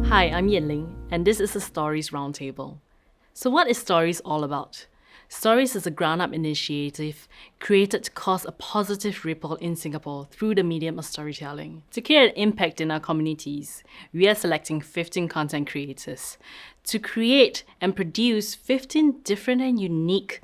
Hi, I'm Yin and this is the Storeys Roundtable. So what is Storeys all about? Storeys is a ground-up initiative created to cause a positive ripple in Singapore through the medium of storytelling. To create an impact in our communities, we are selecting 15 content creators to create and produce 15 different and unique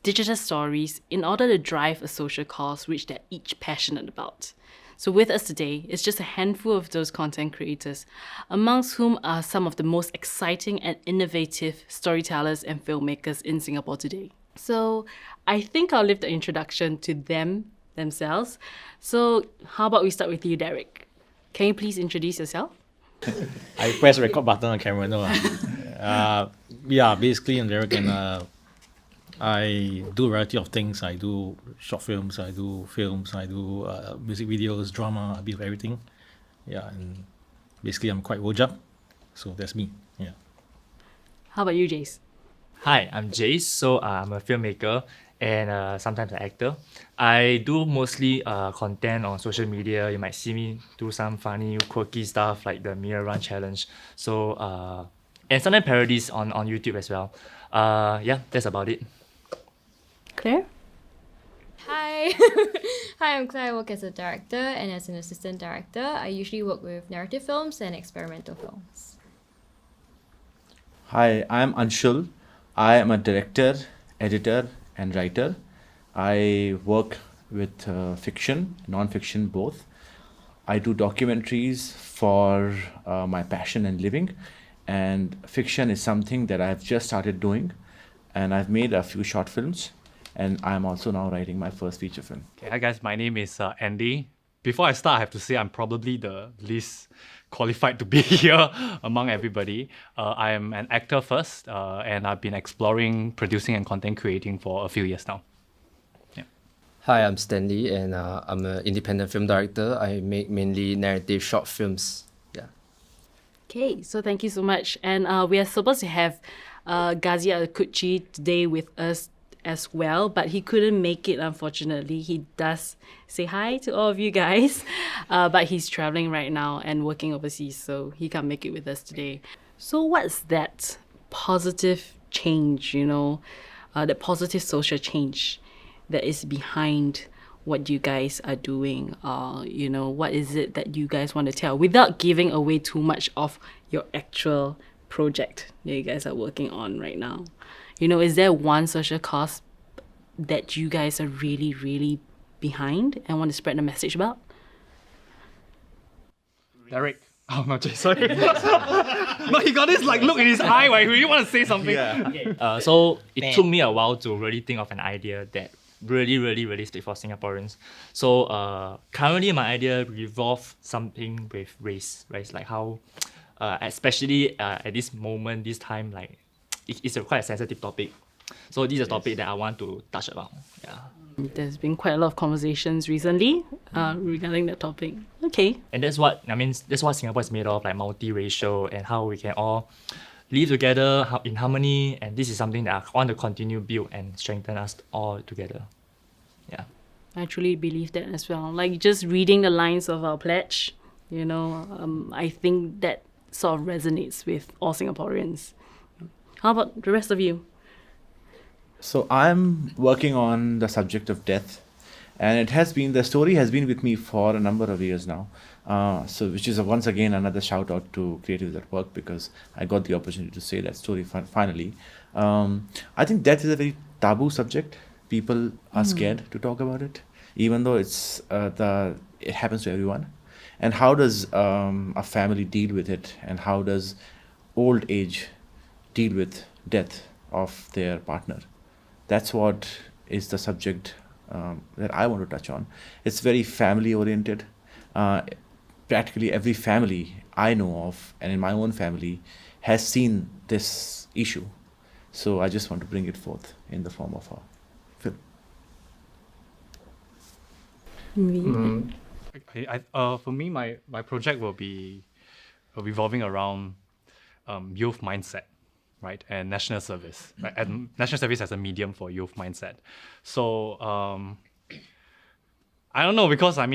digital stories in order to drive a social cause which they're each passionate about. So with us today is just a handful of those content creators, amongst whom are some of the most exciting and innovative storytellers and filmmakers in Singapore today. So I think I'll leave the introduction to themselves. So how about we start with you, Derrick? Can you please introduce yourself? I press the record button on camera, no. Basically I'm Derrick and I do a variety of things. I do short films, I do films, I do music videos, drama, a bit of everything. Yeah, and basically I'm quite wojab, so that's me. Yeah. How about you, Jaze? Hi, I'm Jaze. So I'm a filmmaker and sometimes an actor. I do mostly content on social media. You might see me do some funny, quirky stuff like the Mirror Run challenge. So and sometimes parodies on YouTube as well. That's about it. Claire? Hi. Hi, I'm Clare. I work as a director and as an assistant director. I usually work with narrative films and experimental films. Hi, I'm Anshul. I am a director, editor, and writer. I work with fiction, non-fiction both. I do documentaries for my passion and living, and fiction is something that I've just started doing, and I've made a few short films, and I'm also now writing my first feature film. Okay, hi guys, my name is Andie. Before I start, I have to say I'm probably the least qualified to be here among everybody. I am an actor first, and I've been exploring producing and content creating for a few years now. Yeah. Hi, I'm Stanley and I'm an independent film director. I make mainly narrative short films. Yeah. Okay, so thank you so much. And we are supposed to have Ghazi Alqudcy today with us as well, but he couldn't make it, unfortunately. He does say hi to all of you guys, but he's traveling right now and working overseas, so he can't make it with us today. So what's that positive change, that positive social change that is behind what you guys are doing? What is it that you guys want to tell without giving away too much of your actual project that you guys are working on right now? Is there one social cause that you guys are really, really behind and want to spread the message about? Derrick. Oh, no, Jay, sorry. No, he got this look in his eye where he really want to say something. Yeah. So it took me a while to really think of an idea that really speak for Singaporeans. So currently my idea revolves something with race, right? Like how, especially at this moment, this time, like it's quite a sensitive topic. So this is a topic that I want to touch about. Yeah. There's been quite a lot of conversations recently regarding that topic. Okay. And that's what Singapore is made of, like multiracial, and how we can all live together in harmony. And this is something that I want to continue build and strengthen us all together. Yeah. I truly believe that as well. Like just reading the lines of our pledge, I think that sort of resonates with all Singaporeans. How about the rest of you? So I'm working on the subject of death, and the story has been with me for a number of years now. Which is once again another shout out to creatives at work, because I got the opportunity to say that story finally. I think death is a very taboo subject. People are scared to talk about it, even though it happens to everyone. And how does a family deal with it, and how does old age deal with death of their partner? That's what is the subject that I want to touch on. It's very family oriented. Practically every family I know of, and in my own family, has seen this issue. So I just want to bring it forth in the form of a film. For me, my project will be revolving around youth mindset, right, and national service, right, and national service as a medium for youth mindset. So I don't know, because I've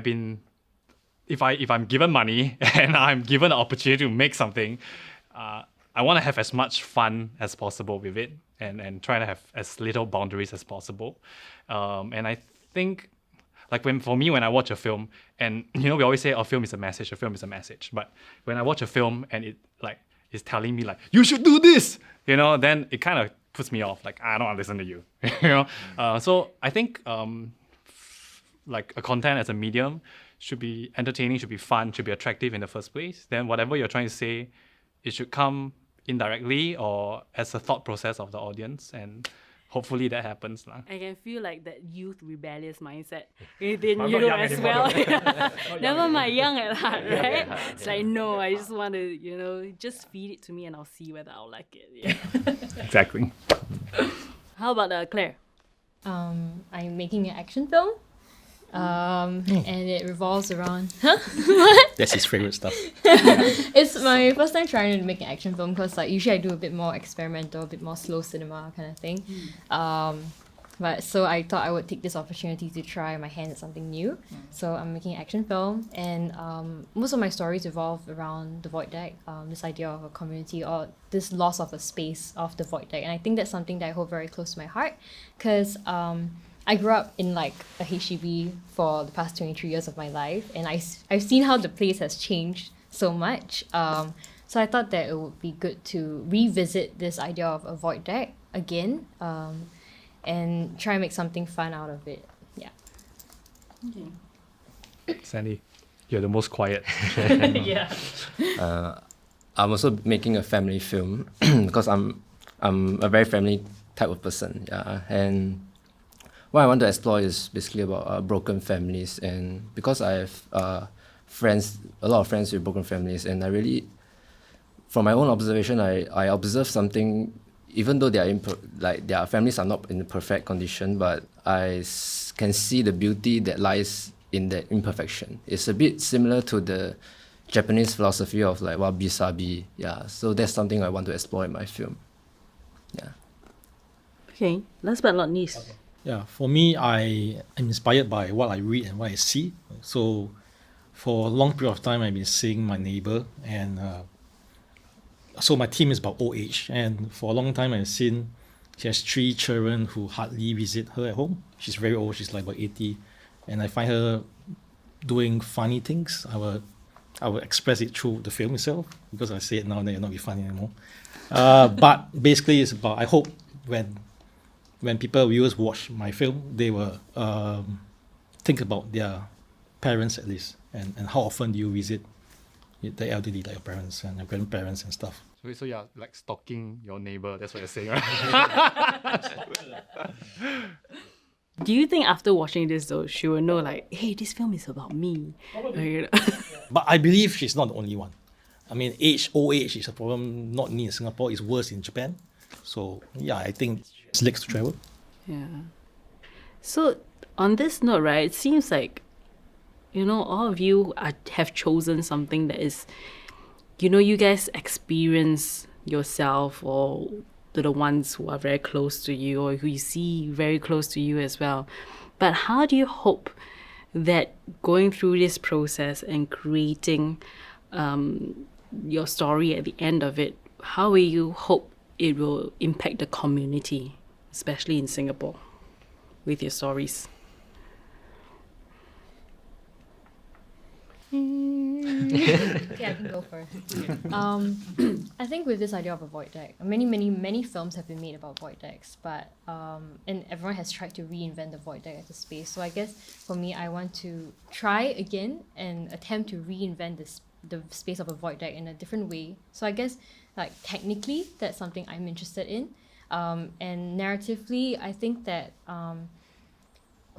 been if I'm given money and I'm given the opportunity to make something, I want to have as much fun as possible with it and try to have as little boundaries as possible. And I think, like for me, when I watch a film, and we always say a film is a message, But when I watch a film and it like is telling me like, you should do this, then it kind of puts me off. Like, I don't want to listen to you, So I think like a content as a medium should be entertaining, should be fun, should be attractive in the first place. Then whatever you're trying to say, it should come indirectly or as a thought process of the audience, and hopefully that happens. I can feel like that youth rebellious mindset within you as well. Never mind, young at heart, right? Yeah. It's like, no, I just want to, just feed it to me and I'll see whether I'll like it. Yeah. Exactly. How about Claire? I'm making an action film. And it revolves around That's his favorite stuff. it's my first time trying to make an action film because like usually I do a bit more experimental, a bit more slow cinema kind of thing. But so I thought I would take this opportunity to try my hand at something new. So I'm making an action film, and most of my stories revolve around the void deck, this idea of a community or this loss of a space of the void deck. And I think that's something that I hold very close to my heart because I grew up in like a HDB for the past 23 years of my life, and I've seen how the place has changed so much. So I thought that it would be good to revisit this idea of a void deck again, and try and make something fun out of it. Yeah. Sandy, you're the most quiet. Yeah. I'm also making a family film because I'm a very family type of person. Yeah, and what I want to explore is basically about broken families, and because I have a lot of friends with broken families, and I really, from my own observation, I observe something. Even though their families are not in the perfect condition, but I can see the beauty that lies in that imperfection. It's a bit similar to the Japanese philosophy of like wabi-sabi. Yeah, so that's something I want to explore in my film. Yeah. Okay, last but not least. Okay. Yeah, for me, I am inspired by what I read and what I see. So for a long period of time, I've been seeing my neighbor, and so my team is about old age, and for a long time I've seen she has 3 children who hardly visit her at home. She's very old, she's like about 80, and I find her doing funny things. I will express it through the film itself, because I say it now and then it'll not be funny anymore. But basically it's about, I hope when viewers watch my film, they will think about their parents at least, and how often do you visit the elderly, like your parents and your grandparents and stuff. So you're like stalking your neighbor, that's what you're saying, right? Do you think after watching this though, she will know like, hey, this film is about me? But I believe she's not the only one. I mean, old age is a problem not only in Singapore, it's worse in Japan. So yeah, I think it's legs to travel. Yeah. So on this note, right, it seems like, all of you have chosen something that is, you guys experience yourself, or to the ones who are very close to you or who you see very close to you as well. But how do you hope that going through this process and creating your story at the end of it, how will you hope it will impact the community, especially in Singapore, with your stories? Okay, I can go first. I think with this idea of a void deck, many films have been made about void decks, but and everyone has tried to reinvent the void deck as a space. So I guess for me, I want to try again and attempt to reinvent the space of a void deck in a different way. So I guess like technically, that's something I'm interested in, and narratively, I think that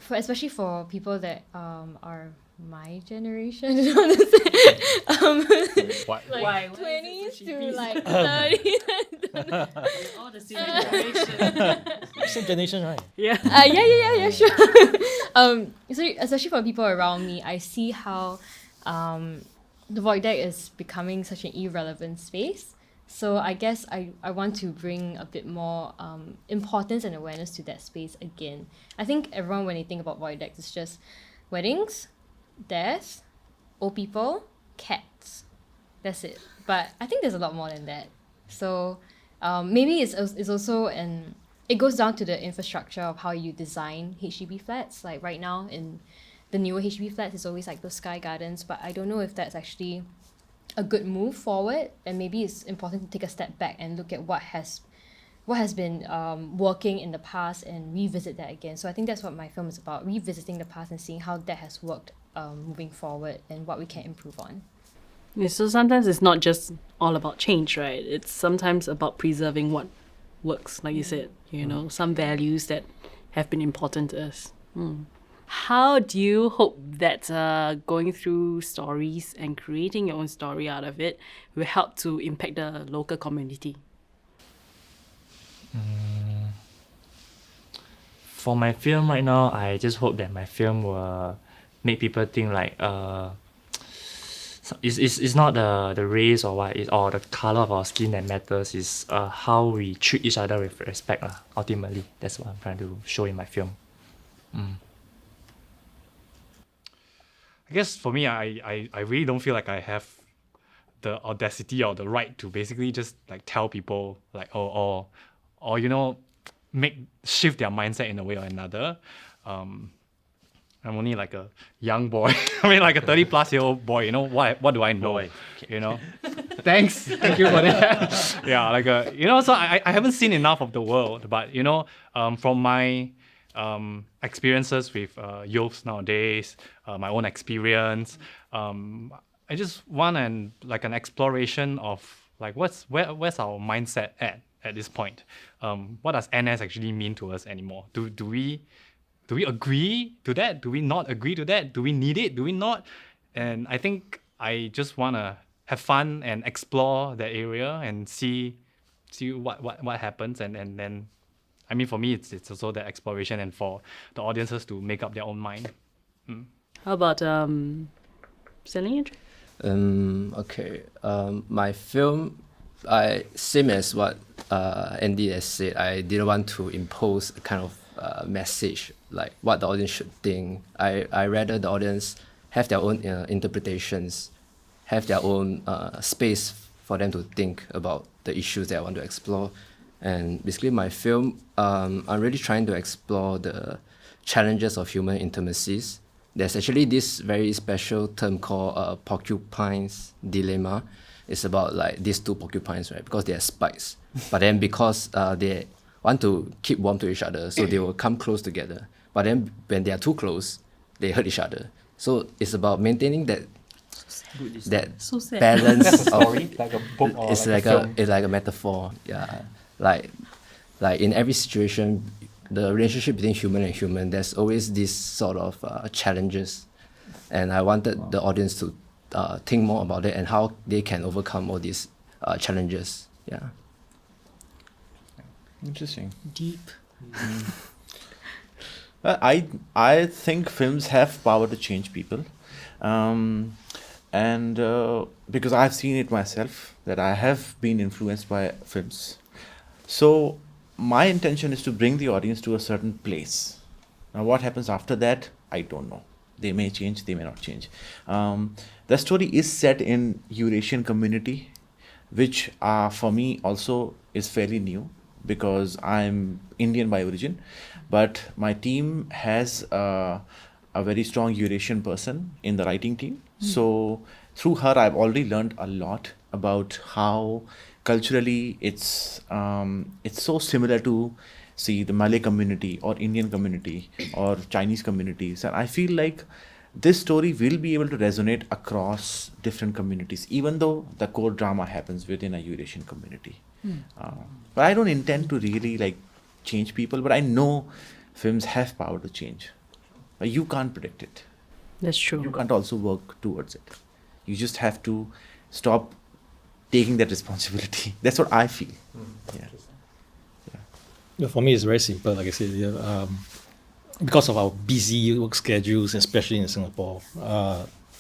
especially for people that are my generation, What? Why? 20s to like 30s. All the same generation. Same generation, right? Yeah. Yeah, sure. So especially for people around me, I see how the void deck is becoming such an irrelevant space. So I guess I want to bring a bit more importance and awareness to that space again. I think everyone, when they think about void decks, it's just weddings, death, old people, cats. That's it. But I think there's a lot more than that. So maybe it's also it goes down to the infrastructure of how you design HDB flats. Like right now in the newer HDB flats, it's always like those sky gardens, but I don't know if that's actually a good move forward, and maybe it's important to take a step back and look at what has been working in the past and revisit that again. So I think that's what my film is about, revisiting the past and seeing how that has worked moving forward and what we can improve on. Yeah, so sometimes it's not just all about change, right? It's sometimes about preserving what works, like you said, some values that have been important to us. How do you hope that going through stories and creating your own story out of it will help to impact the local community? For my film right now, I just hope that my film will make people think like it's not the race or what or the color of our skin that matters. It's how we treat each other with respect. Ultimately, that's what I'm trying to show in my film. I guess for me, I really don't feel like I have the audacity or the right to basically just like tell people like or shift their mindset in a way or another. I'm only like a young boy. I mean, like a 30-plus-year-old boy. What do I know? Boy. Thank you for that. Yeah, so I haven't seen enough of the world, but from my experiences with youths nowadays, my own experience, I just want an exploration of like where's our mindset at this point. What does NS actually mean to us anymore? Do we agree to that? Do we not agree to that? Do we need it? Do we not? And I think I just want to have fun and explore that area and see what happens. And then, I mean, for me, it's also that exploration and for the audiences to make up their own mind. How about Stanley? Okay. My film, same as what Andie has said, I didn't want to impose a kind of message like what the audience should think. I rather the audience have their own interpretations, have their own space for them to think about the issues that I want to explore. And basically my film, I'm really trying to explore the challenges of human intimacies. There's actually this very special term called porcupine's dilemma. It's about like these two porcupines, right? Because they have spikes. But then because they want to keep warm to each other, so they will come close together. But then when they are too close, they hurt each other. So it's about maintaining that balance of like a book or it's like a metaphor. Yeah. Like in every situation, the relationship between human and human, there's always this sort of challenges. And I wanted the audience to think more about it and how they can overcome all these challenges. Yeah. Interesting. Deep. I think films have power to change people, and because I've seen it myself, that I have been influenced by films. So my intention is to bring the audience to a certain place. Now what happens after that, I don't know. They may change, they may not change. The story is set in Eurasian community, which for me also is fairly new, because I'm Indian by origin, but my team has a very strong Eurasian person in the writing team. So through her, I've already learned a lot about how culturally it's so similar to, see, the Malay community or Indian community or Chinese communities. And I feel like this story will be able to resonate across different communities, even though the core drama happens within a Eurasian community. But I don't intend to really change people, but I know films have power to change. But you can't predict it. That's true. You can't also work towards it. You just have to stop taking that responsibility. That's what I feel. Yeah, for me, it's very simple. Like I said, because of our busy work schedules, especially in Singapore,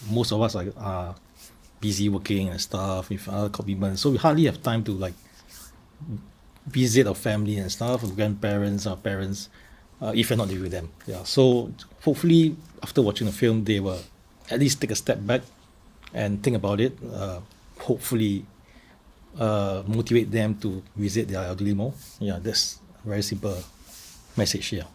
most of us are busy working and stuff with other commitments. So we hardly have time to visit our family and stuff, our grandparents, our parents, if we're not with them. Yeah. So hopefully, after watching the film, they will at least take a step back and think about it. Hopefully, motivate them to visit their elderly more. Yeah, that's a very simple message here.